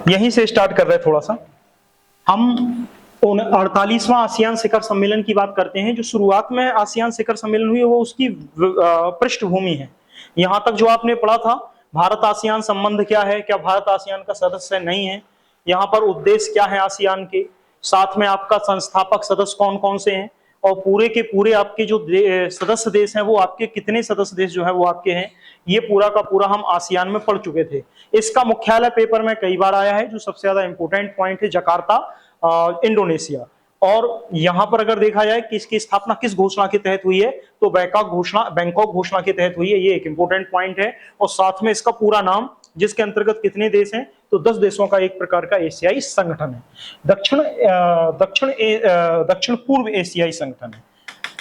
यहीं से स्टार्ट कर रहे हैं थोड़ा सा। हम 48वां आसियान शिखर सम्मेलन की बात करते हैं। जो शुरुआत में आसियान शिखर सम्मेलन हुई वो उसकी पृष्ठभूमि है। यहां तक जो आपने पढ़ा था भारत आसियान संबंध क्या है, क्या भारत आसियान का सदस्य नहीं है, यहाँ पर उद्देश्य क्या है आसियान के, साथ में आपका संस्थापक सदस्य कौन कौन से हैं, और पूरे के पूरे आपके जो सदस्य देश हैं वो आपके कितने सदस्य देश जो है वो आपके हैं, ये पूरा का पूरा हम आसियान में पढ़ चुके थे। इसका मुख्यालय पेपर में कई बार आया है। जो सबसे ज्यादा इंपोर्टेंट पॉइंट है जकार्ता, इंडोनेशिया। और यहां पर अगर देखा जाए कि इसकी स्थापना किस घोषणा के तहत हुई है तो बैंकॉक घोषणा के तहत हुई है। ये एक इंपोर्टेंट पॉइंट है। और साथ में इसका पूरा नाम, जिसके अंतर्गत कितने देश हैं तो 10 देशों का एक प्रकार का एशियाई संगठन है, दक्षिण पूर्व एशियाई संगठन है।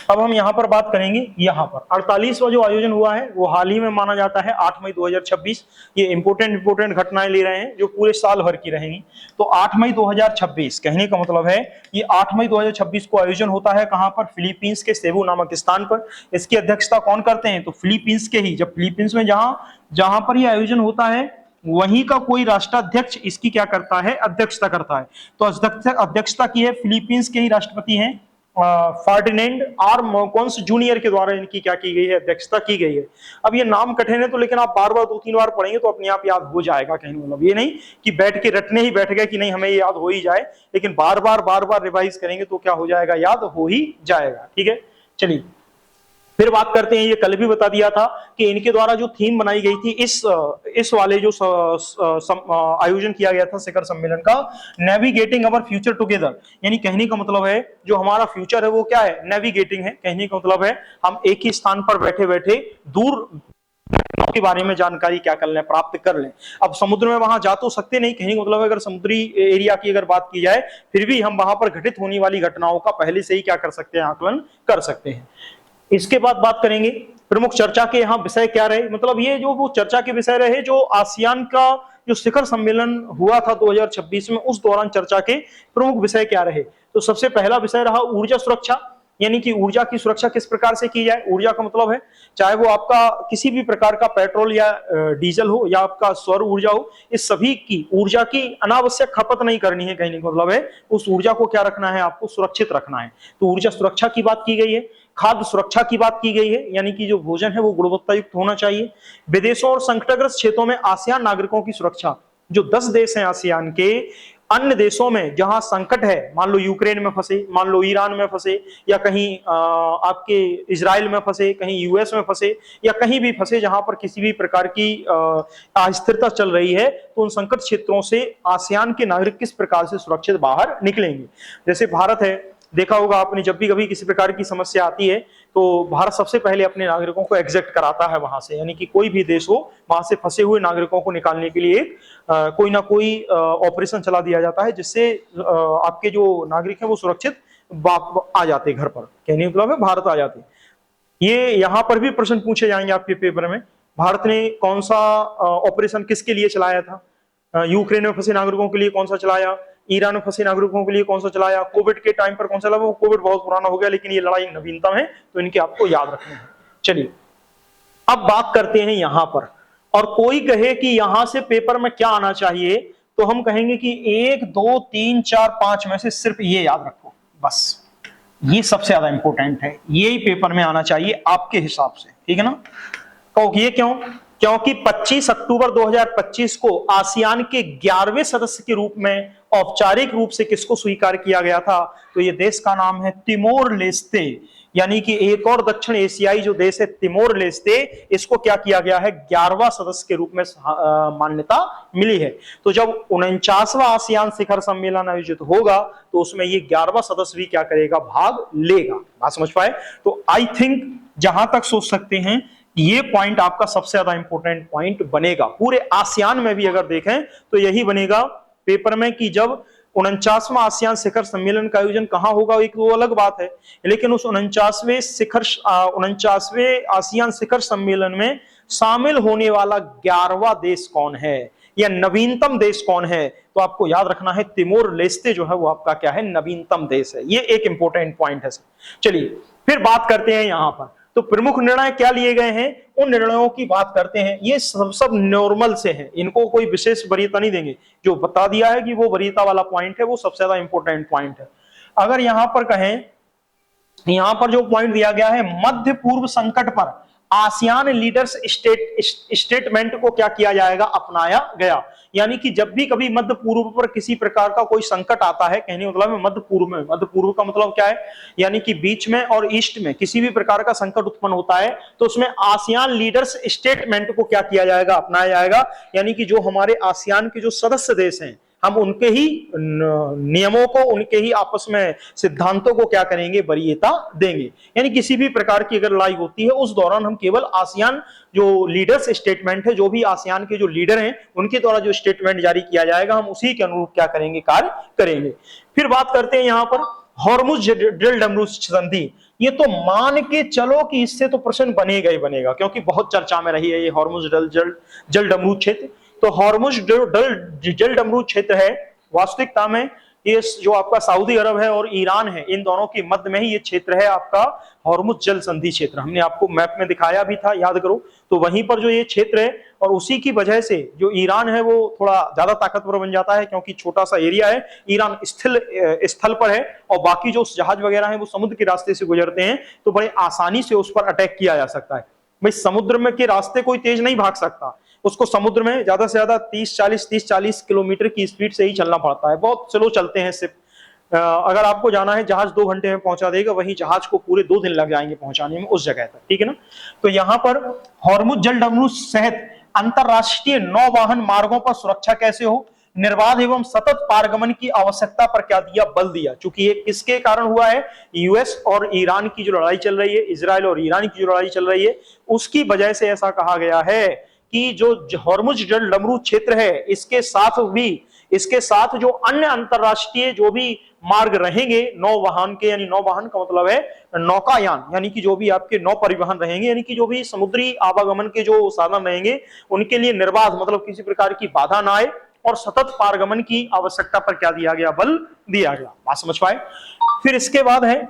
अब हम यहाँ पर बात करेंगे, यहाँ पर 48वां जो आयोजन हुआ है वो हाल ही में माना जाता है 8 मई 2026। ये इंपोर्टेंट घटनाएं ले रहे हैं जो पूरे साल भर की रहेंगी। तो 8 मई 2026 कहने का मतलब है ये 8 मई 2026 को आयोजन होता है कहाँ पर, फिलीपींस के सेबू नामक स्थान पर। इसकी अध्यक्षता कौन करते हैं तो फिलीपींस के ही, जब फिलीपींस में जहां पर ये आयोजन होता है वहीं का कोई राष्ट्राध्यक्ष इसकी क्या करता है, अध्यक्षता करता है। तो अध्यक्षता की है फिलीपींस के ही राष्ट्रपति हैं फर्डिनेंड आर मार्कोस जूनियर के द्वारा इनकी क्या की गई है, अध्यक्षता की गई है। अब ये नाम कठिन है तो लेकिन आप बार बार 2-3 बार पढ़ेंगे तो अपने आप याद हो जाएगा। कहने मतलब ये नहीं कि बैठ के रटने ही बैठ गए कि नहीं हमें ये याद हो ही जाए, लेकिन बार बार रिवाइज करेंगे तो क्या हो जाएगा, याद हो ही जाएगा। ठीक है, चलिए फिर बात करते हैं। ये कल भी बता दिया था कि इनके द्वारा जो थीम बनाई गई थी इस वाले जो आयोजन किया गया था शिखर सम्मेलन का, नेविगेटिंग अवर फ्यूचर टुगेदर। यानी कहने का मतलब है जो हमारा फ्यूचर है वो क्या है, नेविगेटिंग है। कहने का मतलब है हम एक ही स्थान पर बैठे बैठे दूर के बारे में जानकारी क्या कर लें, प्राप्त कर लें। अब समुद्र में वहां जा तो सकते नहीं, कहने का मतलब अगर समुद्री एरिया की अगर बात की जाए फिर भी हम वहां पर घटित होने वाली घटनाओं का पहले से ही क्या कर सकते हैं, आकलन कर सकते हैं। इसके बाद बात करेंगे प्रमुख चर्चा के यहाँ विषय क्या रहे। मतलब ये जो वो चर्चा के विषय रहे जो आसियान का जो शिखर सम्मेलन हुआ था 2026 में, उस दौरान चर्चा के प्रमुख विषय क्या रहे। तो सबसे पहला विषय रहा ऊर्जा सुरक्षा, यानी कि ऊर्जा की सुरक्षा किस प्रकार से की जाए। ऊर्जा का मतलब है चाहे वो आपका किसी भी प्रकार का पेट्रोल या डीजल हो या आपका सौर ऊर्जा हो, इस सभी की ऊर्जा की अनावश्यक खपत नहीं करनी है। कहने का मतलब है उस ऊर्जा को क्या रखना है, आपको सुरक्षित रखना है। तो ऊर्जा सुरक्षा की बात की गई है। खाद्य सुरक्षा की बात की गई है, यानी कि जो भोजन है वो गुणवत्ता युक्त होना चाहिए। विदेशों और संकटग्रस्त क्षेत्रों में आसियान नागरिकों की सुरक्षा, जो 10 देश हैं आसियान के, अन्य देशों में जहां संकट है, मान लो यूक्रेन में फंसे, मान लो ईरान में फंसे, या कहीं आपके इजराइल में फंसे, कहीं यूएस में फंसे, या कहीं भी फंसे जहां पर किसी भी प्रकार की अस्थिरता चल रही है, तो उन संकट क्षेत्रों से आसियान के नागरिक किस प्रकार से सुरक्षित बाहर निकलेंगे। जैसे भारत है, देखा होगा आपने, जब भी कभी किसी प्रकार की समस्या आती है तो भारत सबसे पहले अपने नागरिकों को एग्जिट कराता है वहां से, यानी कि कोई भी देश हो वहां से फंसे हुए नागरिकों को निकालने के लिए कोई ना कोई ऑपरेशन चला दिया जाता है, जिससे आपके जो नागरिक हैं वो सुरक्षित आ जाते घर पर। कहने का मतलब है भारत आ जाते। ये यहाँ पर भी प्रश्न पूछे जाएंगे आपके पेपर में, भारत ने कौन सा ऑपरेशन किसके लिए चलाया था, यूक्रेन में फंसे नागरिकों के लिए कौन सा चलाया, ईरान में फंसे नागरिकों के लिए कौन सा चलाया, कोविड के टाइम पर कौन सा चला। वो कोविड बहुत पुराना हो गया लेकिन ये लड़ाई नवीनतम है तो इनके आपको याद रखने हैं। चलिए अब बात करते हैं यहां पर। और कोई कहे कि यहां से पेपर में क्या आना चाहिए, तो हम कहेंगे कि 1 2 3 4 5 में से सिर्फ ये याद रखो, बस ये सबसे ज्यादा इंपॉर्टेंट है, यही पेपर में आना चाहिए आपके हिसाब से, ठीक है ना। तो ये क्यों, क्योंकि 25 अक्टूबर 2025 को आसियान के 11वें सदस्य के रूप में औपचारिक रूप से किसको स्वीकार किया गया था, तो ये देश का नाम है तिमोर लेस्ते। यानी कि एक और दक्षिण एशियाई जो देश है तिमोर लेस्ते, इसको क्या किया गया है, 11वां सदस्य के रूप में मान्यता मिली है। तो जब 49वां आसियान शिखर सम्मेलन आयोजित होगा तो उसमें ये 11वां सदस्य भी क्या करेगा, भाग लेगा। बात समझ पाए। तो आई थिंक जहां तक सोच सकते हैं ये पॉइंट आपका सबसे ज्यादा इंपॉर्टेंट पॉइंट बनेगा। पूरे आसियान में भी अगर देखें तो यही बनेगा पेपर में कि जब 49वां आसियान शिखर सम्मेलन का आयोजन कहां होगा एक वो अलग बात है, लेकिन उस 49वें आसियान शिखर सम्मेलन में शामिल होने वाला 11वां देश कौन है या नवीनतम देश कौन है, तो आपको याद रखना है तिमोर लेस्ते जो है वो आपका क्या है, नवीनतम देश है। ये एक इंपॉर्टेंट पॉइंट है। चलिए फिर बात करते हैं यहां पर तो प्रमुख निर्णय क्या लिए गए हैं, उन निर्णयों की बात करते हैं। ये सब नॉर्मल से है, इनको कोई विशेष वरीयता नहीं देंगे। जो बता दिया है कि वो वरीयता वाला पॉइंट है, वो सबसे ज्यादा इंपॉर्टेंट पॉइंट है। अगर यहां पर कहें, यहां पर जो पॉइंट दिया गया है, मध्य पूर्व संकट पर आसियान लीडर्स स्टेटमेंट को क्या किया जाएगा, अपनाया गया। यानी कि जब भी कभी मध्य पूर्व पर किसी प्रकार का कोई संकट आता है, कहने मतलब है मध्य पूर्व में, मध्य पूर्व का मतलब क्या है, यानी कि बीच में और ईस्ट में किसी भी प्रकार का संकट उत्पन्न होता है, तो उसमें आसियान लीडर्स स्टेटमेंट को क्या किया जाएगा, अपनाया जाएगा। यानी कि जो हमारे आसियान के जो सदस्य देश हैं, हम उनके ही नियमों को, उनके ही आपस में सिद्धांतों को क्या करेंगे, वरीयता देंगे। यानी किसी भी प्रकार की अगर लड़ाई होती है, उस दौरान हम केवल आसियान जो लीडर्स स्टेटमेंट है, जो भी आसियान के जो लीडर हैं उनके द्वारा जो स्टेटमेंट जारी किया जाएगा, हम उसी के अनुरूप क्या करेंगे, कार्य करेंगे। फिर बात करते हैं यहां पर हॉर्मुज जल डमरूज संधि। ये तो मान के चलो कि इससे तो प्रश्न बनेगा ही बनेगा, क्योंकि बहुत चर्चा में रही है ये हॉर्मुज जल डमरूज क्षेत्र। तो हॉर्मुज जल डमरूज क्षेत्र है, वास्तविकता में ये जो आपका सऊदी अरब है और ईरान है, इन दोनों के मध्य में ही ये क्षेत्र है आपका हॉर्मुज जल संधि क्षेत्र। हमने आपको मैप में दिखाया भी था, याद करो। तो वहीं पर जो ये क्षेत्र है, और उसी की वजह से जो ईरान है वो थोड़ा ज्यादा ताकतवर बन जाता है, क्योंकि छोटा सा एरिया है, ईरान स्थल पर है, और बाकी जो जहाज वगैरह है वो समुद्र के रास्ते से गुजरते हैं, तो बड़े आसानी से उस पर अटैक किया जा सकता है। भाई समुद्र में के रास्ते कोई तेज नहीं भाग सकता, उसको समुद्र में ज्यादा से ज्यादा 30-40 किलोमीटर की स्पीड से ही चलना पड़ता है। बहुत स्लो चलते हैं सिर्फ। अगर आपको जाना है, जहाज 2 घंटे में पहुंचा देगा, वहीं जहाज को पूरे 2 दिन लग जाएंगे पहुंचाने में उस जगह तक, ठीक है ना। तो यहां पर हॉर्मुज जल डमरूज सहित अंतरराष्ट्रीय नौवाहन मार्गों पर सुरक्षा कैसे हो, निर्बाध एवं सतत पारगमन की आवश्यकता पर क्या दिया, बल दिया। चूंकि ये किसके कारण हुआ है, यूएस और ईरान की जो लड़ाई चल रही है, इजराइल और ईरान की जो लड़ाई चल रही है, उसकी वजह से ऐसा कहा गया है कि जो हॉर्मुज जल डमरूज क्षेत्र है, इसके साथ जो अन्य अंतरराष्ट्रीय जो भी मार्ग रहेंगे नौवाहन के, यानी नौवाहन का मतलब है नौकायान, यानी कि जो भी आपके नौ परिवहन रहेंगे, यानी कि जो भी समुद्री आवागमन के जो साधन रहेंगे, उनके लिए निर्बाध मतलब किसी प्रकार की बाधा ना आए, और सतत पारगमन की आवश्यकता पर क्या दिया गया, बल दिया गया। बात समझ पाए। फिर इसके बाद है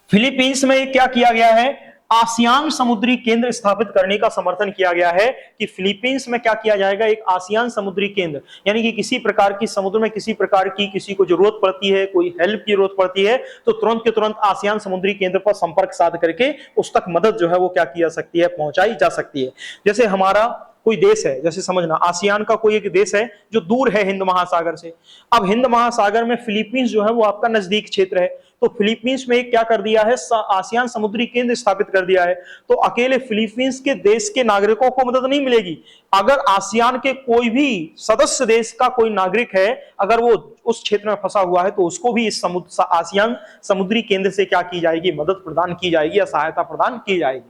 फिलीपींस में क्या किया गया है, आसियान समुद्री केंद्र स्थापित करने का समर्थन किया गया है, कि फिलीपींस में क्या किया जाएगा, एक आसियान समुद्री केंद्र, यानी कि किसी प्रकार की समुद्र में किसी प्रकार की किसी को जरूरत पड़ती है, कोई हेल्प की जरूरत पड़ती है, तो तुरंत के तुरंत आसियान समुद्री केंद्र पर संपर्क साध करके उस तक मदद जो है वो क्या की जा सकती है, पहुंचाई जा सकती है। जैसे हमारा कोई देश है, जैसे समझना आसियान का कोई एक देश है जो दूर है हिंद महासागर से। अब हिंद महासागर में फिलीपींस जो है वो आपका नजदीक क्षेत्र है, तो फिलीपींस में क्या कर दिया है, आसियान समुद्री केंद्र स्थापित कर दिया है। तो अकेले फिलीपींस के देश के नागरिकों को मदद नहीं मिलेगी, अगर आसियान के कोई भी सदस्य देश का कोई नागरिक है, अगर वो उस क्षेत्र में फंसा हुआ है, तो उसको भी इस आसियान समुद्री केंद्र से क्या की जाएगी, मदद प्रदान की जाएगी या सहायता प्रदान की जाएगी।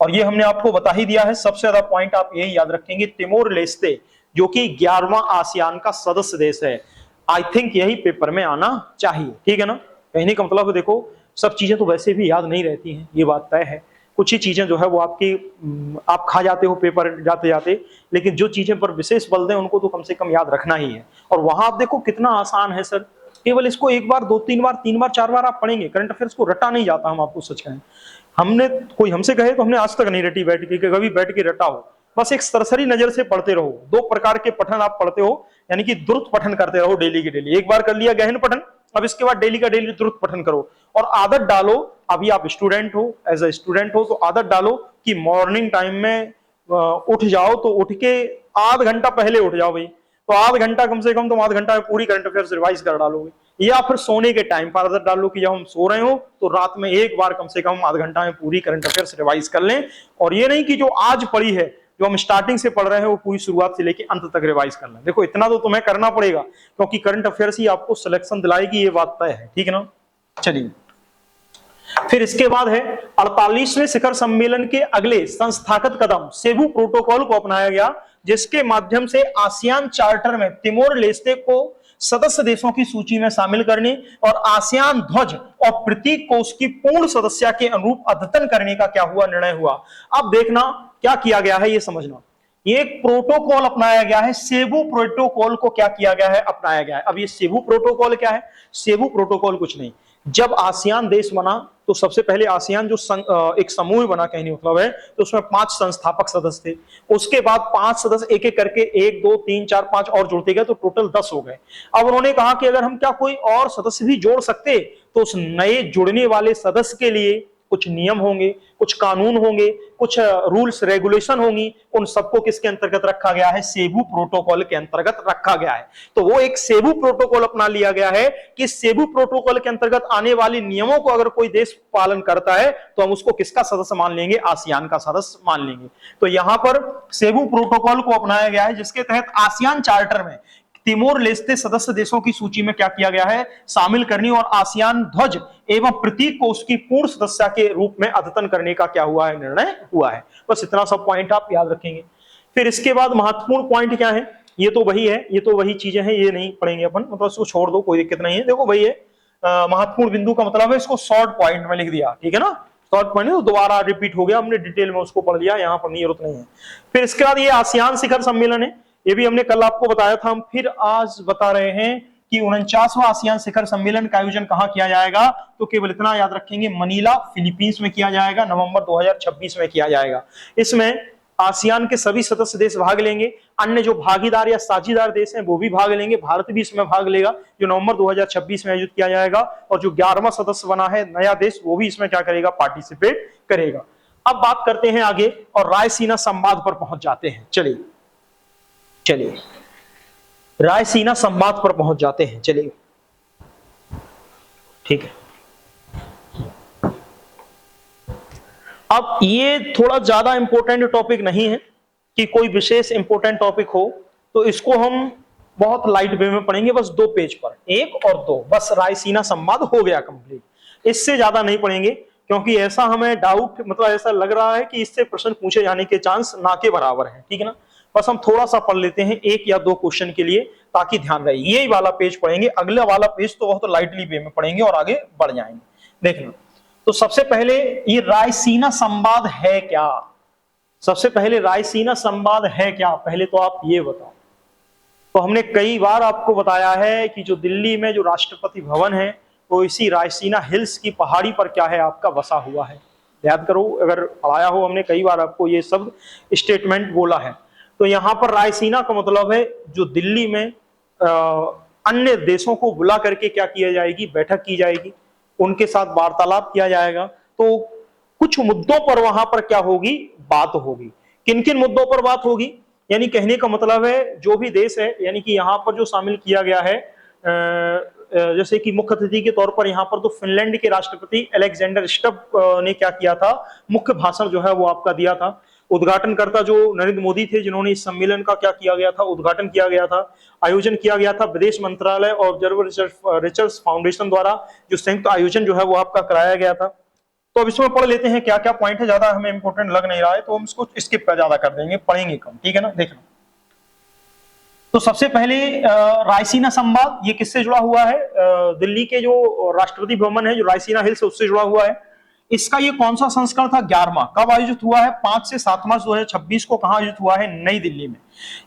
और ये हमने आपको बता ही दिया है। सबसे ज्यादा पॉइंट आप यही याद रखेंगे, तिमोर लेस्ते जो कि 11वां आसियान का सदस्य देश है। आई थिंक यही पेपर में आना चाहिए, ठीक है ना। कहने का मतलब देखो, सब चीजें तो वैसे भी याद नहीं रहती हैं, ये बात तय है। कुछ ही चीजें जो है वो आप खा जाते हो पेपर जाते जाते, लेकिन जो चीजें पर विशेष बल दें उनको तो कम से कम याद रखना ही है। और वहां आप देखो कितना आसान है सर, केवल इसको एक बार, 2-3 बार, 3 बार, 4 बार आप पढ़ेंगे। करंट अफेयर्स को रटा नहीं जाता, हम आपको सच कहें। हमने कोई हमसे कहे तो हमने आज तक नहीं रटी बैठ के, कभी बैठ के रटा हो। बस एक सरसरी नजर से पढ़ते रहो। 2 प्रकार के पठन आप पढ़ते हो, यानी कि द्रुत पठन करते रहो डेली के डेली। एक बार कर लिया गहन पठन, अब इसके बाद डेली का डेली द्रुत पठन करो, और आदत डालो। अभी आप स्टूडेंट हो, एज ए स्टूडेंट हो, तो आदत डालो कि मॉर्निंग टाइम में उठ जाओ, तो उठ के आध घंटा पहले उठ जाओ भाई। तो आध घंटा कम से कम तुम आध घंटा में पूरी करंट अफेयर्स रिवाइज कर डालोगे। या फिर सोने के टाइम पर आदत डालो कि जब हम सो रहे हो तो रात में एक बार कम से कम आध घंटा में पूरी करंट अफेयर्स रिवाइज कर लें। और ये नहीं कि जो आज पढ़ी है, जो हम स्टार्टिंग से पढ़ रहे हैं, वो पूरी शुरुआत से लेके अंत तक रिवाइज कर लें। देखो इतना तो तुम्हें करना पड़ेगा, क्योंकि करंट अफेयर्स ही आपको सिलेक्शन दिलाएगी, ये बात तय है, ठीक है ना। चलिए, फिर इसके बाद है 48वें शिखर सम्मेलन के अगले संस्थागत कदम, सेबू प्रोटोकॉल को अपनाया गया, जिसके माध्यम से आसियान चार्टर में तिमोर लेस्ते को सदस्य देशों की सूची में शामिल करने और आसियान ध्वज और प्रतीक को उसकी पूर्ण सदस्यता के अनुरूप अद्यतन करने का क्या हुआ, निर्णय हुआ। अब देखना क्या किया गया है, ये समझना। ये एक प्रोटोकॉल अपनाया गया है, सेबू प्रोटोकॉल को क्या किया गया है, अपनाया गया है। अब ये सेबू प्रोटोकॉल क्या है? सेबू प्रोटोकॉल कुछ नहीं, जब आसियान देश बना तो सबसे पहले आसियान जो एक समूह बना, कहने मतलब है, तो उसमें 5 संस्थापक सदस्य थे। उसके बाद 5 सदस्य एक एक करके 1 2 3 4 5 और जुड़ते गए, तो टोटल 10 हो गए। अब उन्होंने कहा कि अगर हम क्या कोई और सदस्य भी जोड़ सकते, तो उस नए जुड़ने वाले सदस्य के लिए कुछ नियम होंगे, कुछ कानून होंगे, कुछ रूल्स रेगुलेशन होंगी, उन सबको किसके अंतर्गत रखा गया है? सेबू प्रोटोकॉल के अंतर्गत रखा गया है। तो वो एक सेबू प्रोटोकॉल अपना लिया गया है कि सेबू प्रोटोकॉल के अंतर्गत आने वाले नियमों को अगर कोई देश पालन करता है तो हम उसको किसका सदस्य मान लेंगे? आसियान का सदस्य मान लेंगे। तो यहां पर सेबू प्रोटोकॉल को अपनाया गया है, जिसके तहत आसियान चार्टर में तिमोर लेस्ते सदस्य देशों की सूची में क्या किया गया है? शामिल करने और आसियान ध्वज एवं प्रतीक को उसकी पूर्ण सदस्यता के रूप में अद्यतन करने का क्या हुआ है? निर्णय हुआ है। बस इतना सब पॉइंट आप याद रखेंगे। फिर इसके बाद महत्वपूर्ण पॉइंट क्या है? ये तो वही है, ये तो वही चीजें हैं, ये नहीं पढ़ेंगे अपन, मतलब इसको छोड़ दो, कोई दिक्कत नहीं है। देखो वही है, महत्वपूर्ण बिंदु का मतलब है इसको शॉर्ट पॉइंट में लिख दिया, ठीक है ना? शॉर्ट पॉइंट तो दोबारा रिपीट हो गया, हमने डिटेल में उसको पढ़ लिया, यहाँ पर जरूरत नहीं है। फिर इसके बाद ये आसियान शिखर सम्मेलन है, ये भी हमने कल आपको बताया था, हम फिर आज बता रहे हैं कि 49वां आसियान शिखर सम्मेलन का आयोजन कहां किया जाएगा? तो केवल इतना याद रखेंगे, मनीला फिलीपींस में किया जाएगा, नवंबर 2026 में किया जाएगा। इसमें आसियान के सभी सदस्य देश भाग लेंगे, अन्य जो भागीदार या साझीदार देश हैं वो भी भाग लेंगे, भारत भी इसमें भाग लेगा, जो नवंबर 2026 में आयोजित किया जाएगा। और जो 11वां सदस्य बना है नया देश, वो भी इसमें क्या करेगा? पार्टिसिपेट करेगा। अब बात करते हैं आगे और रायसीना संवाद पर पहुंच जाते हैं। चलिए रायसीना संवाद पर पहुंच जाते हैं, चलिए ठीक है। अब ये थोड़ा ज्यादा इंपॉर्टेंट टॉपिक नहीं है कि कोई विशेष इंपॉर्टेंट टॉपिक हो, तो इसको हम बहुत लाइट वे में पढ़ेंगे, बस 2 पेज पर, 1 और 2, बस रायसीना संवाद हो गया कंप्लीट। इससे ज्यादा नहीं पढ़ेंगे, क्योंकि ऐसा हमें डाउट, मतलब ऐसा लग रहा है कि इससे प्रश्न पूछे जाने के चांस ना के बराबर है, ठीक है ना? बस हम थोड़ा सा पढ़ लेते हैं 1 या 2 क्वेश्चन के लिए, ताकि ध्यान रहे। यही वाला पेज पढ़ेंगे, अगला वाला पेज तो बहुत लाइटली वे में पढ़ेंगे और आगे बढ़ जाएंगे। देखना, तो सबसे पहले ये रायसीना संवाद है क्या? सबसे पहले रायसीना संवाद है क्या, पहले तो आप ये बताओ। तो हमने कई बार आपको बताया है कि जो दिल्ली में जो राष्ट्रपति भवन है, वो इसी रायसीना हिल्स की पहाड़ी पर क्या है? आपका बसा हुआ है। याद करो, अगर पढ़ाया हो हमने कई बार आपको ये सब स्टेटमेंट बोला है। तो यहाँ पर रायसीना का मतलब है जो दिल्ली में अन्य देशों को बुला करके क्या किया जाएगी? बैठक की जाएगी, उनके साथ वार्तालाप किया जाएगा। तो कुछ मुद्दों पर वहां पर क्या होगी? बात होगी। किन किन मुद्दों पर बात होगी? यानी कहने का मतलब है जो भी देश है, यानी कि यहाँ पर जो शामिल किया गया है, जैसे कि मुख्य अतिथि के तौर पर यहाँ पर तो फिनलैंड के राष्ट्रपति अलेक्जेंडर स्टब ने क्या किया था? मुख्य भाषण जो है वो आपका दिया था। उद्घाटनकर्ता जो नरेंद्र मोदी थे, जिन्होंने इस सम्मेलन का क्या किया गया था? उद्घाटन किया गया था। आयोजन किया गया था विदेश मंत्रालय और ऑब्जर्वर रिसर्च फाउंडेशन द्वारा, जो संयुक्त आयोजन जो है वो आपका कराया गया था। तो अब इसमें पढ़ लेते हैं क्या क्या पॉइंट है, ज्यादा हमें इंपोर्टेंट लग नहीं रहा है तो हम इसको स्किप कर ज्यादा कर देंगे, पढ़ेंगे कम, ठीक है ना? देखना, तो सबसे पहले रायसीना संवाद ये किससे जुड़ा हुआ है? दिल्ली के जो राष्ट्रपति भवन है, जो रायसीना हिल्स है, उससे जुड़ा हुआ है। इसका ये कौन सा संस्करण था? 11वां। कब आयोजित हुआ है? 5 से 7 मार्च 2026 को। कहां आयोजित हुआ है? नई दिल्ली में।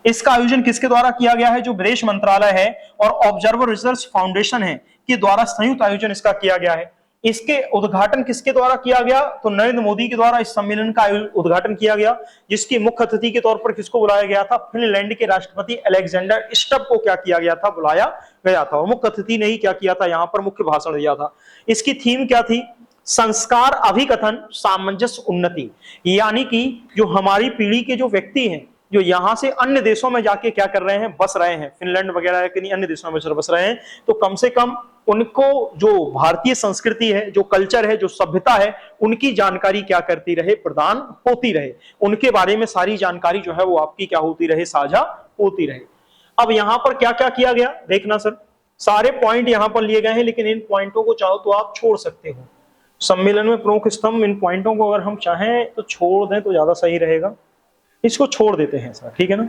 इसका आयोजन किसके द्वारा किया गया है? जो विदेश मंत्रालय है और ऑब्जर्वर रिसर्च फाउंडेशन है के द्वारा संयुक्त आयोजन इसका किया गया है। इसके उद्घाटन किसके द्वारा किया गया? तो नरेंद्र मोदी के द्वारा इस सम्मेलन का उद्घाटन किया गया, जिसकी मुख्य अतिथि के तौर पर किसको बुलाया गया था? फिनलैंड के राष्ट्रपति अलेक्जेंडर स्टब को क्या किया गया था? बुलाया गया था। और मुख्य अतिथि ने ही क्या किया था? यहाँ पर मुख्य भाषण दिया था। इसकी थीम क्या थी? संस्कार, अभिकथन, सामंजस्य, उन्नति। यानी कि जो हमारी पीढ़ी के जो व्यक्ति हैं, जो यहाँ से अन्य देशों में जाके क्या कर रहे हैं? बस रहे हैं, फिनलैंड वगैरह के अन्य देशों में बस रहे हैं, तो कम से कम उनको जो भारतीय संस्कृति है, जो कल्चर है, जो सभ्यता है, उनकी जानकारी क्या करती रहे? प्रदान होती रहे। उनके बारे में सारी जानकारी जो है वो आपकी क्या होती रहे? साझा होती रहे। अब यहाँ पर क्या क्या किया गया? देखना सर, सारे पॉइंट यहाँ पर लिए गए हैं, लेकिन इन पॉइंटों को चाहो तो आप छोड़ सकते हो। सम्मेलन में प्रमुख स्तंभ, इन पॉइंटों को अगर हम चाहें तो छोड़ दें तो ज्यादा सही रहेगा। इसको छोड़ देते हैं सर, ठीक है ना?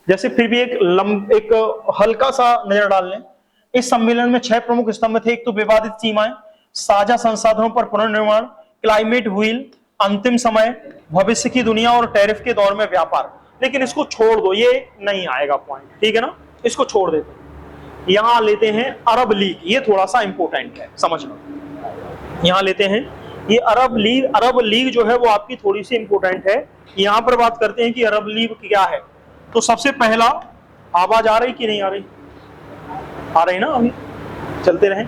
जैसे फिर भी एक हल्का सा नजर डाल लें। इस सम्मेलन में 6 प्रमुख स्तंभ थे। एक तो विवादित सीमाएं, साझा संसाधनों पर पुनर्निर्माण, क्लाइमेट व्हील, अंतिम समय, भविष्य की दुनिया और टैरिफ के दौर में व्यापार। लेकिन इसको छोड़ दो, ये नहीं आएगा पॉइंट, ठीक है ना? इसको छोड़ देते हैं। यहां लेते हैं अरब लीग, ये थोड़ा सा इंपॉर्टेंट है, समझ लो। यहां लेते हैं ये अरब लीग जो है वो आपकी थोड़ी सी इंपॉर्टेंट है। यहां पर बात करते हैं कि अरब लीग क्या है। तो सबसे पहला, आवाज आ रही कि नहीं आ रही? आ रही ना, अभी चलते रहें।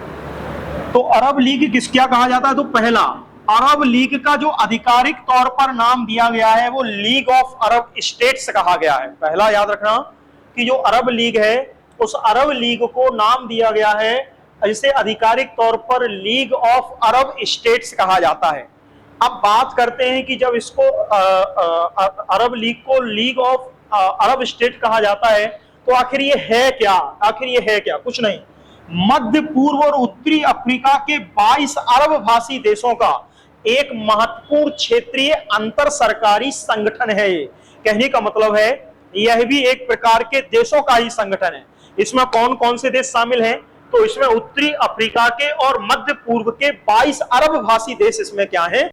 तो अरब लीग क्या कहा जाता है? तो पहला, अरब लीग का जो आधिकारिक तौर पर नाम दिया गया है वो लीग ऑफ अरब स्टेट्स कहा गया है। पहला याद रखना कि जो अरब लीग है उस अरब लीग को नाम दिया गया है, जिसे आधिकारिक तौर पर लीग ऑफ अरब स्टेट्स कहा जाता है। अब बात करते हैं कि जब इसको अरब लीग को लीग ऑफ अरब स्टेट कहा जाता है तो आखिर ये है क्या? आखिर ये है क्या? कुछ नहीं, मध्य पूर्व और उत्तरी अफ्रीका के 22 अरब भाषी देशों का एक महत्वपूर्ण क्षेत्रीय अंतर सरकारी संगठन है। ये कहने का मतलब है यह भी एक प्रकार के देशों का ही संगठन है। इसमें कौन कौन से देश शामिल हैं? तो इसमें उत्तरी अफ्रीका के और मध्य पूर्व के 22 अरब भाषी देश इसमें क्या हैं?